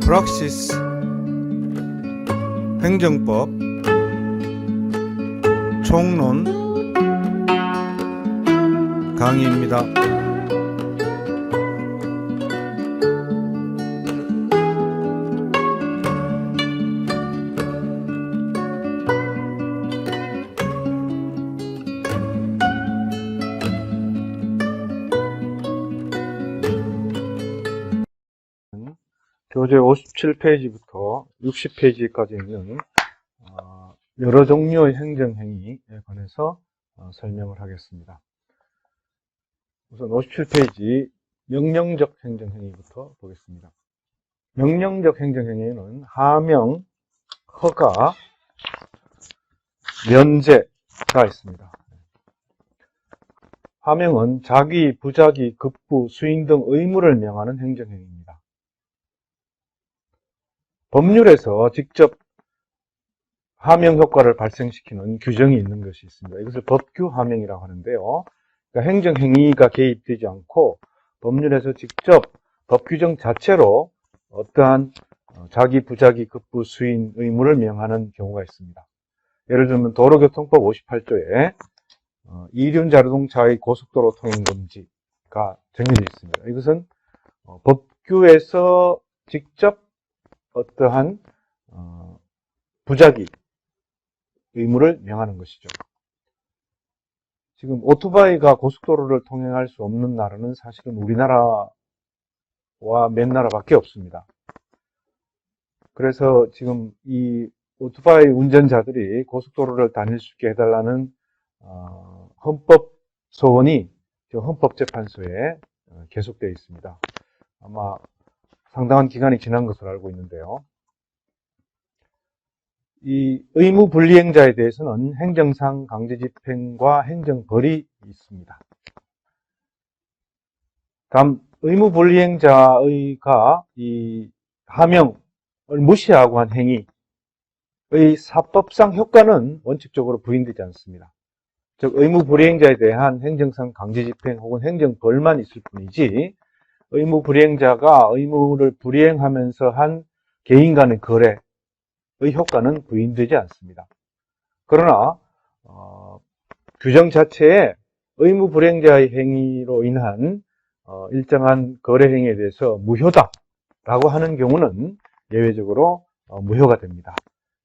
프락시스 행정법 총론 강의입니다. 교재 57페이지부터 60페이지까지 있는 여러 종류의 행정행위에 관해서 설명을 하겠습니다. 우선 57페이지 명령적 행정행위부터 보겠습니다. 명령적 행정행위는 하명, 허가, 면제가 있습니다. 하명은 자기, 부자기, 급부, 수인 등 의무를 명하는 행정행위입니다. 법률에서 직접 하명 효과를 발생시키는 규정이 있는 것이 있습니다. 이것을 법규 하명이라고 하는데요. 그러니까 행정행위가 개입되지 않고 법률에서 직접 법 규정 자체로 어떠한 자기, 부자기, 급부, 수인 의무를 명하는 경우가 있습니다. 예를 들면 도로교통법 58조에 이륜자동차의 고속도로 통행 금지가 정해져 있습니다. 이것은 법규에서 직접 어떠한 부자기 의무를 명하는 것이죠. 지금 오토바이가 고속도로를 통행할 수 없는 나라는 사실은 우리나라와 몇 나라밖에 없습니다. 그래서 지금 이 오토바이 운전자들이 고속도로를 다닐 수 있게 해달라는 헌법 소원이 헌법재판소에 계속되어 있습니다. 아마 상당한 기간이 지난 것으로 알고 있는데요. 이 의무 불이행자에 대해서는 행정상 강제집행과 행정벌이 있습니다. 다음 의무 불이행자가 이 하명을 무시하고 한 행위의 사법상 효과는 원칙적으로 부인되지 않습니다. 즉 의무 불이행자에 대한 행정상 강제집행 혹은 행정벌만 있을 뿐이지 의무 불이행자가 의무를 불이행하면서 한 개인 간의 거래의 효과는 부인되지 않습니다. 그러나 규정 자체에 의무 불이행자의 행위로 인한 일정한 거래 행위에 대해서 무효다라고 하는 경우는 예외적으로 무효가 됩니다.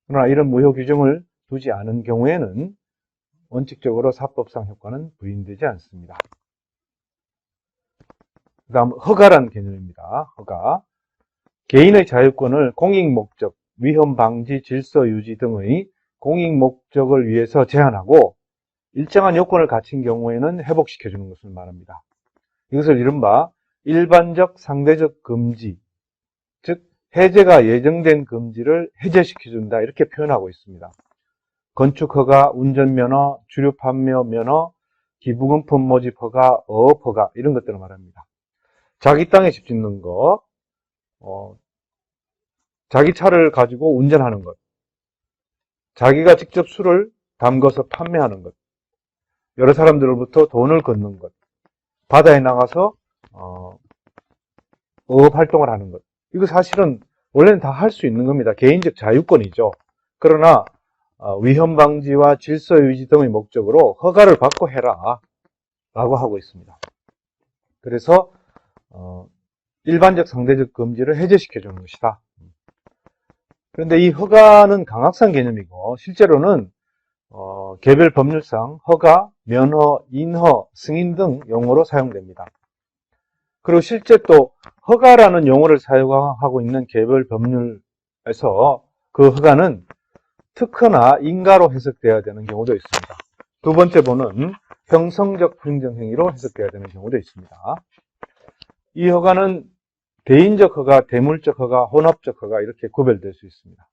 그러나 이런 무효 규정을 두지 않은 경우에는 원칙적으로 사법상 효과는 부인되지 않습니다. 그 다음 허가란 개념입니다. 허가. 개인의 자유권을 공익목적, 위험 방지, 질서 유지 등의 공익목적을 위해서 제한하고 일정한 요건을 갖춘 경우에는 회복시켜주는 것을 말합니다. 이것을 이른바 일반적 상대적 금지, 즉 해제가 예정된 금지를 해제시켜준다 이렇게 표현하고 있습니다. 건축허가, 운전면허, 주류판매 면허, 기부금품 모집 허가, 어업 허가 이런 것들을 말합니다. 자기 땅에 집 짓는 것, 자기 차를 가지고 운전하는 것, 자기가 직접 술을 담궈서 판매하는 것, 여러 사람들로부터 돈을 걷는 것, 바다에 나가서 어업 활동을 하는 것. 이거 사실은 원래는 다 할 수 있는 겁니다. 개인적 자유권이죠. 그러나 위험 방지와 질서 유지 등의 목적으로 허가를 받고 해라 라고 하고 있습니다. 그래서 일반적 상대적 금지를 해제시켜 주는 것이다. 그런데 이 허가는 강학상 개념이고 실제로는 개별 법률상 허가, 면허, 인허, 승인 등 용어로 사용됩니다. 그리고 실제 또 허가라는 용어를 사용하고 있는 개별 법률에서 그 허가는 특허나 인가로 해석되어야 되는 경우도 있습니다. 두 번째 보는 형성적 행정행위로 해석되어야 되는 경우도 있습니다. 이 허가는 대인적 허가, 대물적 허가, 혼합적 허가 이렇게 구별될 수 있습니다.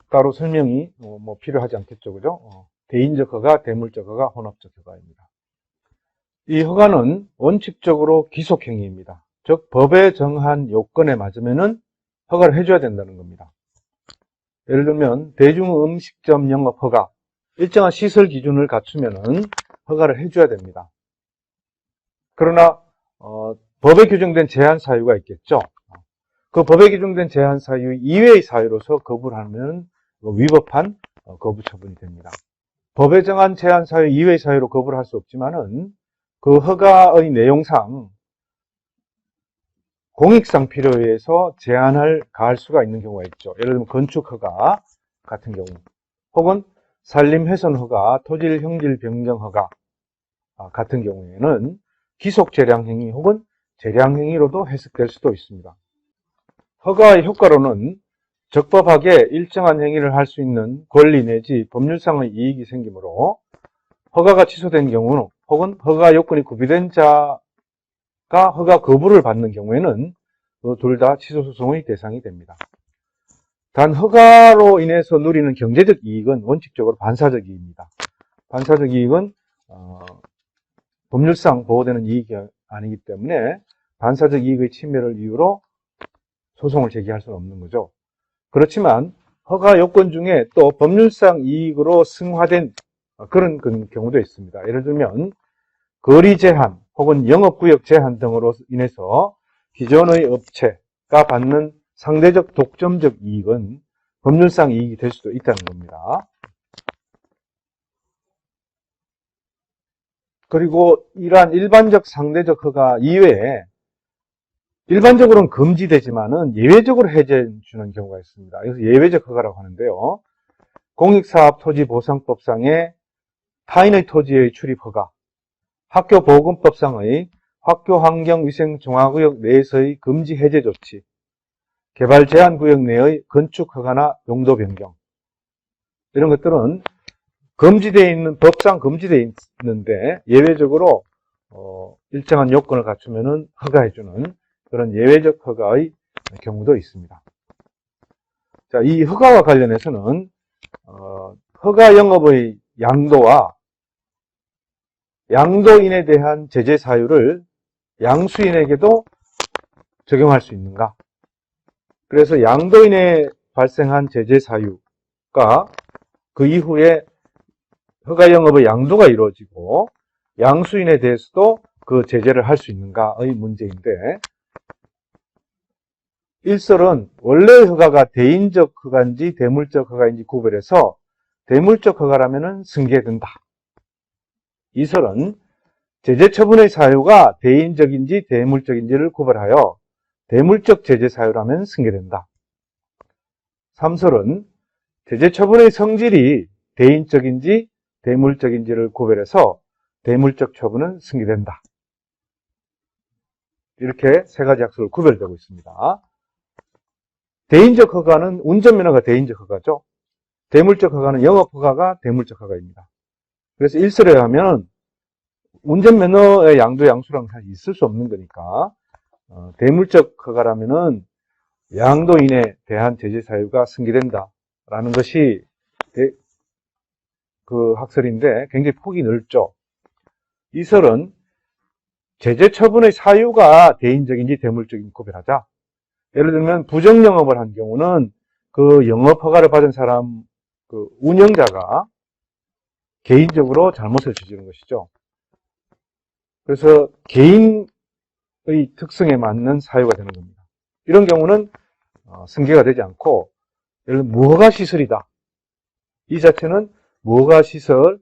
따로 설명이 필요하지 않겠죠, 그죠? 대인적 허가, 대물적 허가, 혼합적 허가입니다. 이 허가는 원칙적으로 기속행위입니다. 즉 법에 정한 요건에 맞으면은 허가를 해줘야 된다는 겁니다. 예를 들면 대중음식점 영업 허가, 일정한 시설 기준을 갖추면은 허가를 해줘야 됩니다. 그러나 법에 규정된 제한 사유가 있겠죠. 그 법에 기준된 제한 사유 이외의 사유로서 거부를 하면 위법한 거부 처분이 됩니다. 법에 정한 제한 사유 이외의 사유로 거부를 할 수 없지만은 그 허가의 내용상 공익상 필요에 의해서 제한을 가할 수가 있는 경우가 있죠. 예를 들면 건축 허가 같은 경우, 혹은 산림 훼손 허가, 토질 형질 변경 허가 같은 경우에는 기속 재량 행위 혹은 재량 행위로도 해석될 수도 있습니다. 허가의 효과로는 적법하게 일정한 행위를 할 수 있는 권리 내지 법률상의 이익이 생기므로 허가가 취소된 경우는 혹은 허가 요건이 구비된 자가 허가 거부를 받는 경우에는 둘 다 취소소송의 대상이 됩니다. 단 허가로 인해서 누리는 경제적 이익은 원칙적으로 반사적 이익입니다. 반사적 이익은 법률상 보호되는 이익이 아니기 때문에 반사적 이익의 침해를 이유로 소송을 제기할 수는 없는 거죠. 그렇지만 허가 요건 중에 또 법률상 이익으로 승화된 그런 경우도 있습니다. 예를 들면 거리 제한 혹은 영업구역 제한 등으로 인해서 기존의 업체가 받는 상대적 독점적 이익은 법률상 이익이 될 수도 있다는 겁니다. 그리고 이러한 일반적 상대적 허가 이외에 일반적으로는 금지되지만은 예외적으로 해제해 주는 경우가 있습니다. 그래서 예외적 허가라고 하는데요. 공익사업토지보상법상의 타인의 토지의 출입 허가, 학교보건법상의 학교환경위생종합구역 내에서의 금지 해제 조치, 개발제한구역 내의 건축 허가나 용도 변경, 이런 것들은 금지되어 있는, 법상 금지되어 있는데 예외적으로 일정한 요건을 갖추면은 허가해주는 그런 예외적 허가의 경우도 있습니다. 자, 이 허가와 관련해서는 허가 영업의 양도와 양도인에 대한 제재 사유를 양수인에게도 적용할 수 있는가? 그래서 양도인에 발생한 제재 사유가 그 이후에 허가 영업의 양도가 이루어지고 양수인에 대해서도 그 제재를 할 수 있는가의 문제인데, 일설은 원래 허가가 대인적 허가인지 대물적 허가인지 구별해서 대물적 허가라면 승계된다. 이설은 제재 처분의 사유가 대인적인지 대물적인지를 구별하여 대물적 제재 사유라면 승계된다. 3설은 제재 처분의 성질이 대인적인지 대물적인지를 구별해서 대물적 처분은 승계된다. 이렇게 세 가지 약속으로 구별되고 있습니다. 대인적 허가는 운전면허가 대인적 허가죠. 대물적 허가는 영업허가가 대물적 허가입니다. 그래서 일설에 하면 운전면허의 양도 양수랑 사실 있을 수 없는 거니까 대물적 허가라면은 양도인에 대한 제재 사유가 승계된다라는 것이 그 학설인데 굉장히 폭이 넓죠. 이설은 제재 처분의 사유가 대인적인지 대물적인지 구별하자. 예를 들면 부정영업을 한 경우는 그 영업허가를 받은 사람, 그 운영자가 개인적으로 잘못을 저지른 것이죠. 그래서 개인의 특성에 맞는 사유가 되는 겁니다. 이런 경우는 승계가 되지 않고, 예를 들면 무허가 시설이다. 이 자체는 무허가 시설에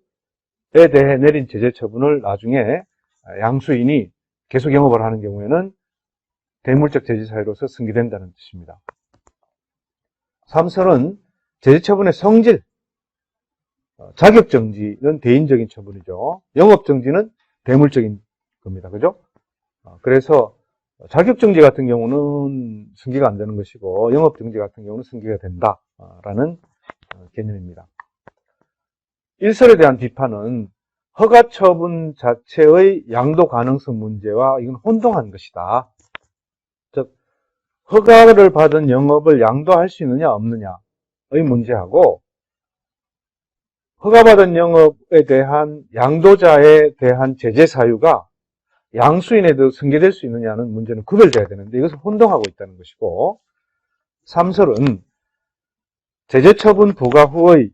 대해 내린 제재 처분을 나중에 양수인이 계속 영업을 하는 경우에는 대물적 제재 사유로서 승계된다는 뜻입니다. 3설은 제재 처분의 성질, 자격정지는 대인적인 처분이죠. 영업정지는 대물적인 겁니다. 그죠? 그래서 자격정지 같은 경우는 승계가 안 되는 것이고 영업정지 같은 경우는 승계가 된다라는 개념입니다. 일설에 대한 비판은 허가 처분 자체의 양도 가능성 문제와 이건 혼동한 것이다. 즉, 허가를 받은 영업을 양도할 수 있느냐 없느냐의 문제하고 허가받은 영업에 대한 양도자에 대한 제재 사유가 양수인에도 승계될 수 있느냐는 문제는 구별돼야 되는데 이것을 혼동하고 있다는 것이고, 3설은 제재 처분 부과 후의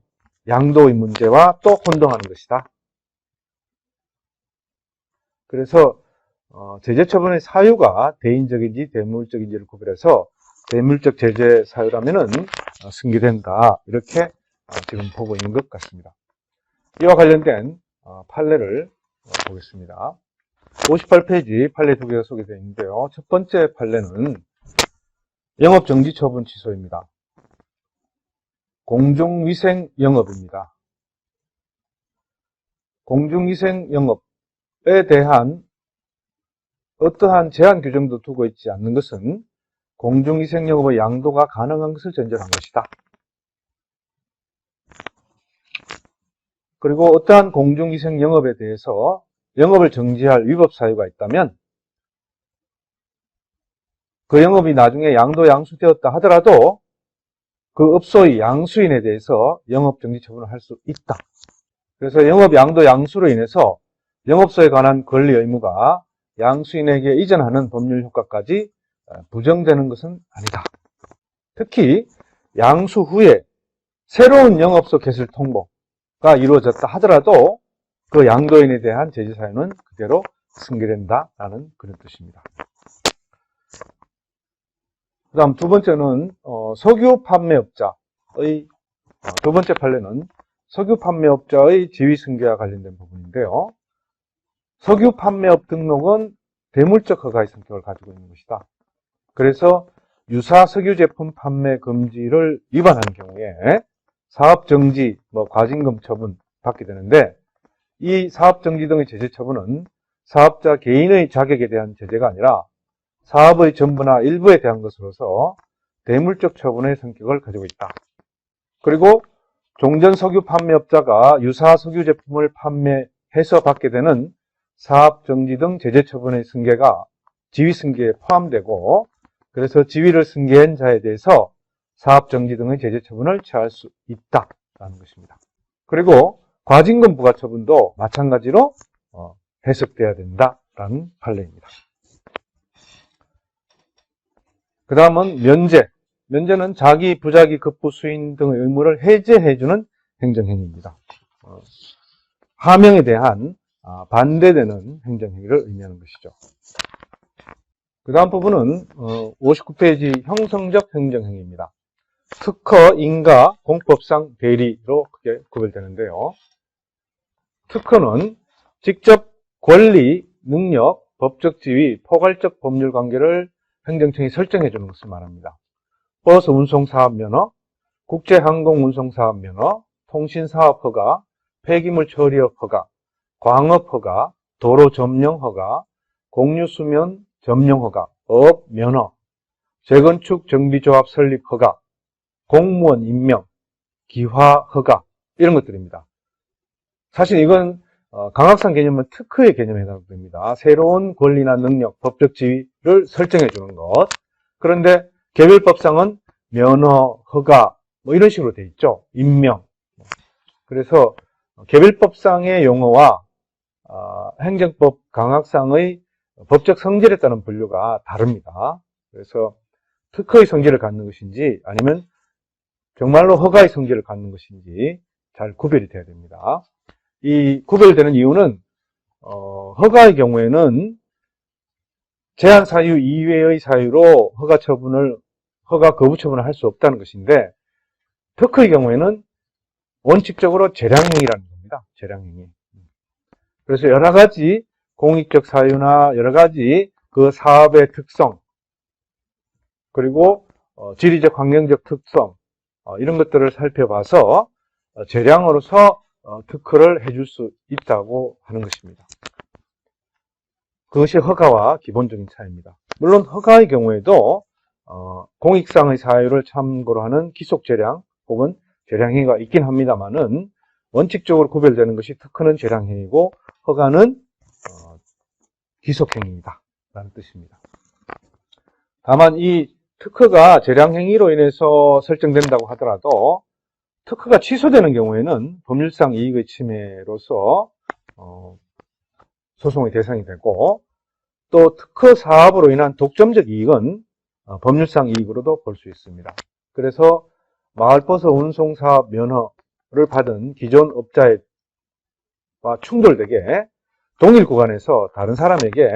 양도의 문제와 또 혼동하는 것이다. 그래서 제재 처분의 사유가 대인적인지 대물적인지를 구별해서 대물적 제재 사유라면은 승계된다. 이렇게 지금 보고 있는 것 같습니다. 이와 관련된 판례를 보겠습니다. 58페이지 판례 두 개가 소개되어 있는데요. 첫 번째 판례는 영업정지 처분 취소입니다. 공중위생 영업입니다. 공중위생 영업에 대한 어떠한 제한 규정도 두고 있지 않는 것은 공중위생 영업의 양도가 가능한 것을 전제로 한 것이다. 그리고 어떠한 공중위생 영업에 대해서 영업을 정지할 위법 사유가 있다면 그 영업이 나중에 양도 양수되었다 하더라도 그 업소의 양수인에 대해서 영업정지 처분을 할 수 있다. 그래서 영업 양도 양수로 인해서 영업소에 관한 권리 의무가 양수인에게 이전하는 법률 효과까지 부정되는 것은 아니다. 특히 양수 후에 새로운 영업소 개설 통보가 이루어졌다 하더라도 그 양도인에 대한 제재 사유는 그대로 승계된다라는 그런 뜻입니다. 그 다음 두 번째는 석유 판매업자의 두 번째 판례는 석유 판매업자의 지위 승계와 관련된 부분인데요. 석유 판매업 등록은 대물적 허가의 성격을 가지고 있는 것이다. 그래서 유사 석유 제품 판매 금지를 위반한 경우에 사업정지, 과징금 처분 받게 되는데 이 사업정지 등의 제재 처분은 사업자 개인의 자격에 대한 제재가 아니라 사업의 전부나 일부에 대한 것으로서 대물적 처분의 성격을 가지고 있다. 그리고 종전 석유 판매업자가 유사 석유 제품을 판매해서 받게 되는 사업정지 등 제재 처분의 승계가 지위 승계에 포함되고 그래서 지위를 승계한 자에 대해서 사업정지 등의 제재 처분을 취할 수 있다라는 것입니다. 그리고 과징금 부과 처분도 마찬가지로 해석돼야 된다라는 판례입니다. 그 다음은 면제. 면제는 자기, 부자기, 급부, 수인 등의 의무를 해제해주는 행정행위입니다. 하명에 대한 반대되는 행정행위를 의미하는 것이죠. 그 다음 부분은 59페이지 형성적 행정행위입니다. 특허, 인가, 공법상 대리로 크게 구별되는데요. 특허는 직접 권리, 능력, 법적 지위, 포괄적 법률 관계를 행정청이 설정해 주는 것을 말합니다. 버스 운송 사업 면허, 국제 항공 운송 사업 면허, 통신 사업 허가, 폐기물 처리업 허가, 광업 허가, 도로 점령 허가, 공유 수면 점령 허가, 업 면허, 재건축 정비조합 설립 허가, 공무원 임명, 기화 허가 이런 것들입니다. 사실 이건 강학상 개념은 특허의 개념에 해당됩니다. 새로운 권리나 능력, 법적 지위를 설정해 주는 것. 그런데 개별법상은 면허, 허가 이런 식으로 돼 있죠. 임명. 그래서 개별법상의 용어와 행정법 강학상의 법적 성질에 따른 분류가 다릅니다. 그래서 특허의 성질을 갖는 것인지 아니면 정말로 허가의 성질을 갖는 것인지 잘 구별이 돼야 됩니다. 이 구별되는 이유는 허가의 경우에는 제한 사유 이외의 사유로 허가 거부 처분을 할 수 없다는 것인데 특허의 경우에는 원칙적으로 재량행위라는 겁니다. 재량행위. 그래서 여러 가지 공익적 사유나 여러 가지 그 사업의 특성 그리고 지리적 환경적 특성 이런 것들을 살펴봐서 재량으로서 특허를 해줄 수 있다고 하는 것입니다. 그것이 허가와 기본적인 차이입니다. 물론 허가의 경우에도 공익상의 사유를 참고로 하는 기속재량 혹은 재량행위가 있긴 합니다만은 원칙적으로 구별되는 것이 특허는 재량행위고 허가는 기속행위이다 라는 뜻입니다. 다만 이 특허가 재량행위로 인해서 설정된다고 하더라도 특허가 취소되는 경우에는 법률상 이익의 침해로서 소송의 대상이 되고 또 특허 사업으로 인한 독점적 이익은 법률상 이익으로도 볼 수 있습니다. 그래서 마을버스 운송사업 면허를 받은 기존 업자와 충돌되게 동일 구간에서 다른 사람에게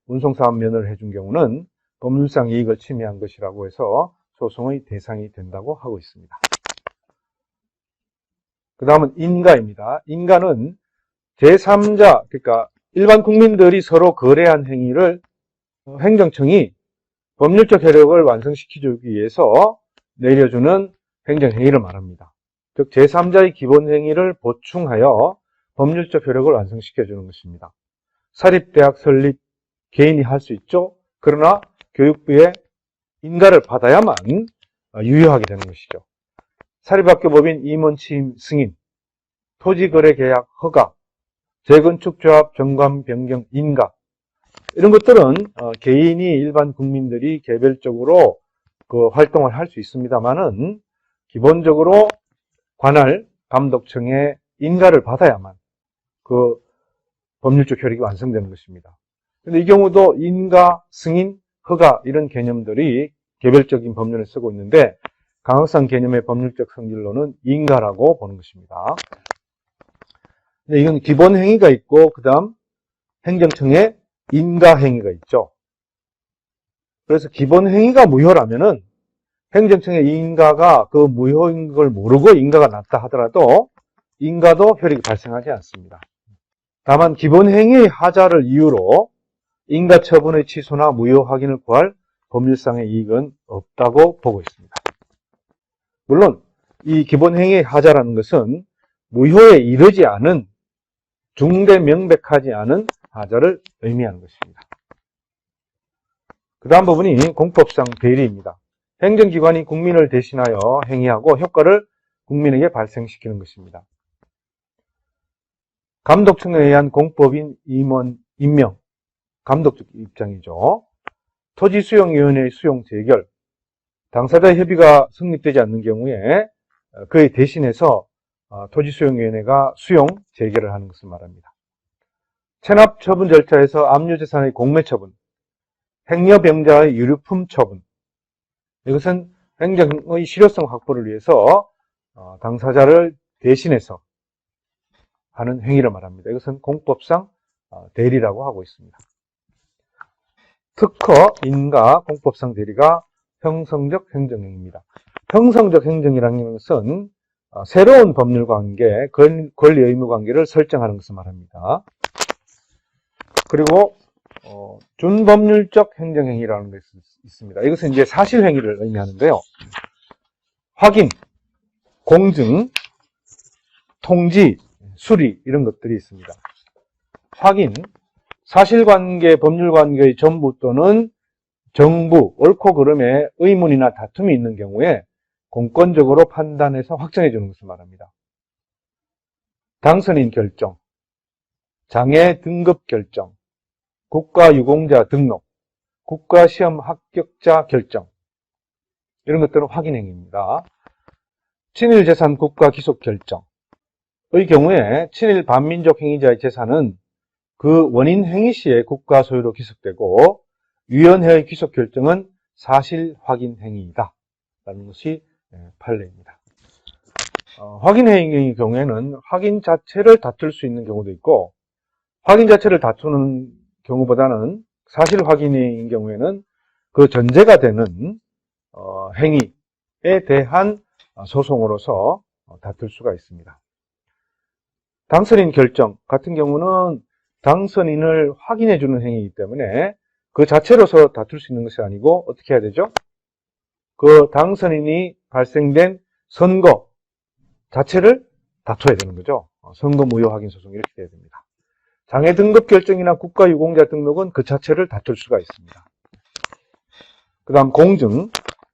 운송사업 면허를 해준 경우는 법률상 이익을 침해한 것이라고 해서 소송의 대상이 된다고 하고 있습니다. 그 다음은 인가입니다. 인가는 제3자, 그러니까 일반 국민들이 서로 거래한 행위를 행정청이 법률적 효력을 완성시키기 위해서 내려주는 행정행위를 말합니다. 즉 제3자의 기본행위를 보충하여 법률적 효력을 완성시켜주는 것입니다. 사립대학 설립 개인이 할 수 있죠. 그러나 교육부의 인가를 받아야만 유효하게 되는 것이죠. 사립학교법인 임원 취임 승인, 토지거래계약 허가, 재건축조합 정관 변경 인가, 이런 것들은 개인이 일반 국민들이 개별적으로 그 활동을 할 수 있습니다만은 기본적으로 관할 감독청의 인가를 받아야만 그 법률적 효력이 완성되는 것입니다. 그런데 이 경우도 인가, 승인, 허가 이런 개념들이 개별적인 법률을 쓰고 있는데 강학상 개념의 법률적 성질로는 인가라고 보는 것입니다. 근데 이건 기본 행위가 있고 그 다음 행정청의 인가 행위가 있죠. 그래서 기본 행위가 무효라면은 행정청의 인가가 그 무효인 걸 모르고 인가가 났다 하더라도 인가도 효력이 발생하지 않습니다. 다만 기본 행위의 하자를 이유로 인가 처분의 취소나 무효 확인을 구할 법률상의 이익은 없다고 보고 있습니다. 물론 이 기본 행위의 하자라는 것은 무효에 이르지 않은 중대 명백하지 않은 하자를 의미하는 것입니다. 그 다음 부분이 공법상 대리입니다. 행정기관이 국민을 대신하여 행위하고 효과를 국민에게 발생시키는 것입니다. 감독청에 의한 공법인 임원 임명, 감독적 입장이죠. 토지수용위원회의 수용 재결, 당사자의 협의가 성립되지 않는 경우에 그에 대신해서 토지수용위원회가 수용 재결을 하는 것을 말합니다. 체납 처분 절차에서 압류재산의 공매처분, 행여병자의 유류품 처분, 이것은 행정의 실효성 확보를 위해서 당사자를 대신해서 하는 행위를 말합니다. 이것은 공법상 대리라고 하고 있습니다. 특허, 인가, 공법상 대리가 형성적 행정행위입니다. 형성적 행정이라는 것은 새로운 법률관계, 권리 의무 관계를 설정하는 것을 말합니다. 그리고 준법률적 행정행위라는 것이 있습니다. 이것은 이제 사실행위를 의미하는데요. 확인, 공증, 통지, 수리 이런 것들이 있습니다. 확인, 사실관계, 법률관계의 전부 또는 정부, 옳고 그름에 의문이나 다툼이 있는 경우에 공권적으로 판단해서 확정해 주는 것을 말합니다. 당선인 결정, 장애 등급 결정, 국가유공자 등록, 국가시험 합격자 결정, 이런 것들은 확인행위입니다. 친일재산 국가기속 결정의 경우에 친일 반민족 행위자의 재산은 그 원인 행위 시에 국가 소유로 기속되고 위원회의 기속 결정은 사실 확인 행위이다 라는 것이 판례입니다. 확인 행위의 경우에는 확인 자체를 다툴 수 있는 경우도 있고 확인 자체를 다투는 경우보다는 사실 확인인 경우에는 그 전제가 되는 행위에 대한 소송으로서 다툴 수가 있습니다. 당선인 결정 같은 경우는 당선인을 확인해 주는 행위이기 때문에 그 자체로서 다툴 수 있는 것이 아니고 어떻게 해야 되죠? 그 당선인이 발생된 선거 자체를 다퉈야 되는 거죠. 선거 무효 확인 소송 이렇게 돼야 됩니다. 장애 등급 결정이나 국가유공자 등록은 그 자체를 다툴 수가 있습니다. 그 다음 공증,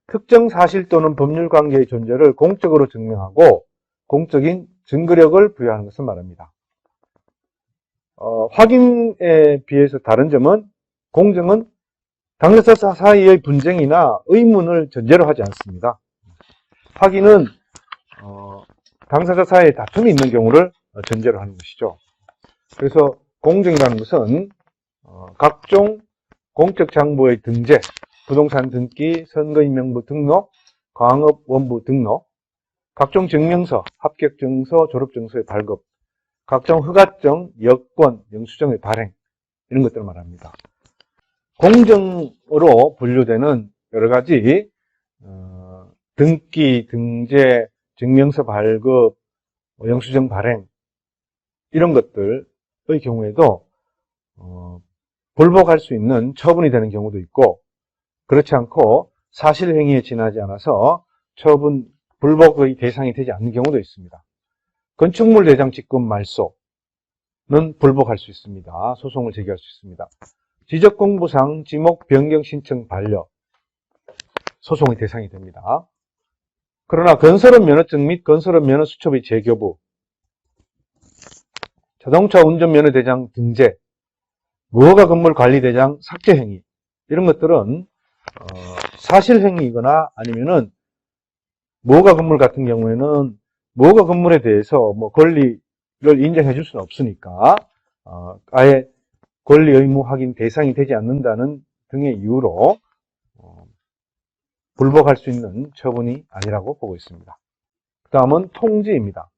특정 사실 또는 법률관계의 존재를 공적으로 증명하고 공적인 증거력을 부여하는 것을 말합니다. 확인에 비해서 다른 점은 공증은 당사자 사이의 분쟁이나 의문을 전제로 하지 않습니다. 확인은 당사자 사이에 다툼이 있는 경우를 전제로 하는 것이죠. 그래서 공증이라는 것은 각종 공적 장부의 등재, 부동산 등기, 선거인명부 등록, 광업원부 등록, 각종 증명서, 합격증서, 졸업증서의 발급, 각종 허가증, 여권, 영수증의 발행 이런 것들을 말합니다. 공증으로 분류되는 여러 가지 등기, 등재, 증명서 발급, 영수증 발행 이런 것들의 경우에도 불복할 수 있는 처분이 되는 경우도 있고, 그렇지 않고 사실행위에 지나지 않아서 처분, 불복의 대상이 되지 않는 경우도 있습니다. 건축물 대장 직급 말소는 불복할 수 있습니다. 소송을 제기할 수 있습니다. 지적공부상 지목 변경 신청 반려, 소송의 대상이 됩니다. 그러나 건설업 면허증 및 건설업 면허 수첩의 재교부, 자동차 운전면허 대장 등재, 무허가 건물 관리 대장 삭제 행위, 이런 것들은 사실행위이거나 아니면은 무허가 건물 같은 경우에는 무허가 건물에 대해서 뭐 권리를 인정해 줄 수는 없으니까 아예 권리 의무 확인 대상이 되지 않는다는 등의 이유로 불복할 수 있는 처분이 아니라고 보고 있습니다. 그 다음은 통지입니다.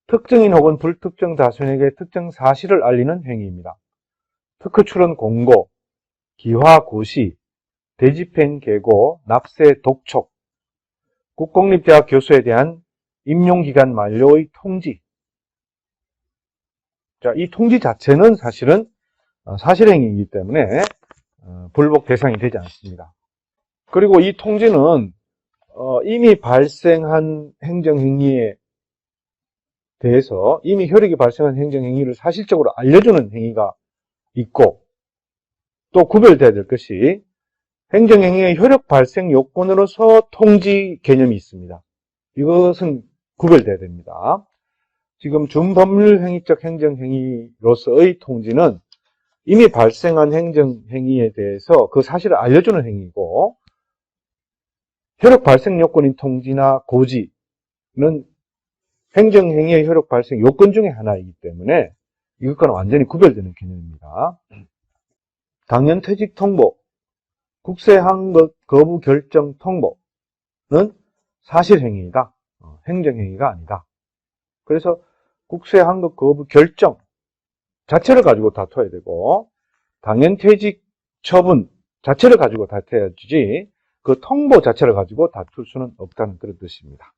특정인 혹은 불특정 다수인에게 특정 사실을 알리는 행위입니다. 특허 출원 공고, 기화 고시, 대집행 계고, 납세 독촉, 국공립대학 교수에 대한 임용기간 만료의 통지. 자, 이 통지 자체는 사실은 사실행위이기 때문에 불복 대상이 되지 않습니다. 그리고 이 통지는 이미 발생한 행정행위에 대해서 이미 효력이 발생한 행정행위를 사실적으로 알려주는 행위가 있고, 또 구별돼야 될 것이 행정행위의 효력 발생 요건으로서 통지 개념이 있습니다. 이것은 구별돼야 됩니다. 지금 준법률행위적 행정행위로서의 통지는 이미 발생한 행정행위에 대해서 그 사실을 알려주는 행위고, 효력 발생 요건인 통지나 고지는 행정행위의 효력 발생 요건 중에 하나이기 때문에 이것과는 완전히 구별되는 개념입니다. 당연퇴직 통보, 국세항급 거부 결정 통보는 사실행위이다. 행정행위가 아니다. 그래서 국세항급 거부 결정 자체를 가지고 다퉈야 되고, 당연퇴직 처분 자체를 가지고 다퉈야지 그 통보 자체를 가지고 다툴 수는 없다는 그런 뜻입니다.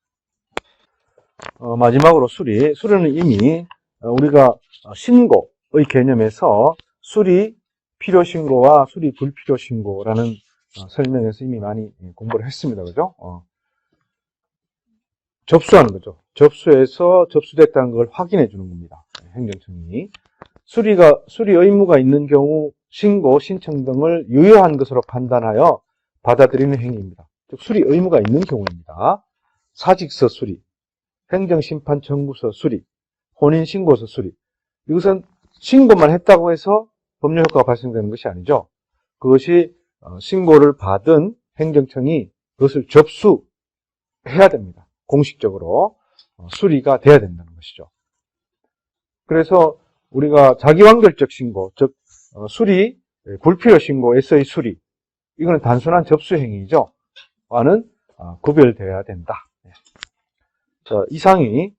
마지막으로 수리는 이미 우리가 신고의 개념에서 수리 필요신고와 수리 불필요신고라는 설명에서 이미 많이 공부를 했습니다. 그죠? 접수하는 거죠. 접수해서 접수됐다는 걸 확인해 주는 겁니다. 행정청이. 수리 의무가 있는 경우 신고, 신청 등을 유효한 것으로 판단하여 받아들이는 행위입니다. 즉, 수리 의무가 있는 경우입니다. 사직서 수리, 행정심판 청구서 수리, 혼인신고서 수리. 이것은 신고만 했다고 해서 법률효과가 발생되는 것이 아니죠. 그것이 신고를 받은 행정청이 그것을 접수해야 됩니다. 공식적으로 수리가 돼야 된다는 것이죠. 그래서 우리가 자기완결적 신고, 즉 수리, 불필요 신고에서의 수리, 이거는 단순한 접수행위죠. 와는 구별되어야 된다. 자, 이상이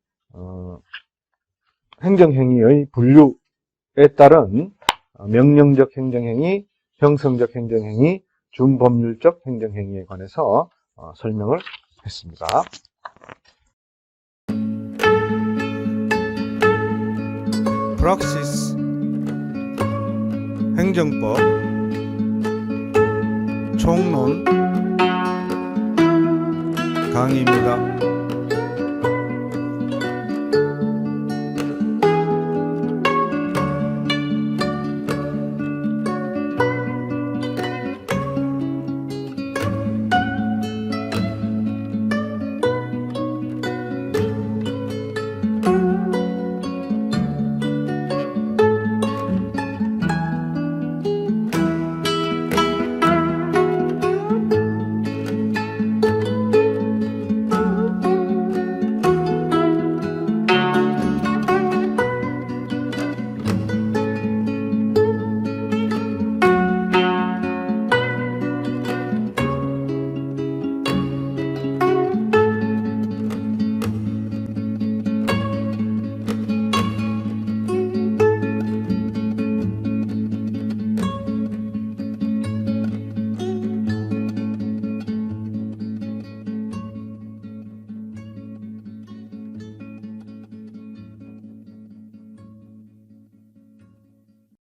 행정행위의 분류에 따른 명령적 행정행위, 형성적 행정행위, 준법률적 행정행위에 관해서 설명을 했습니다. 프락시스 행정법 총론 강의입니다.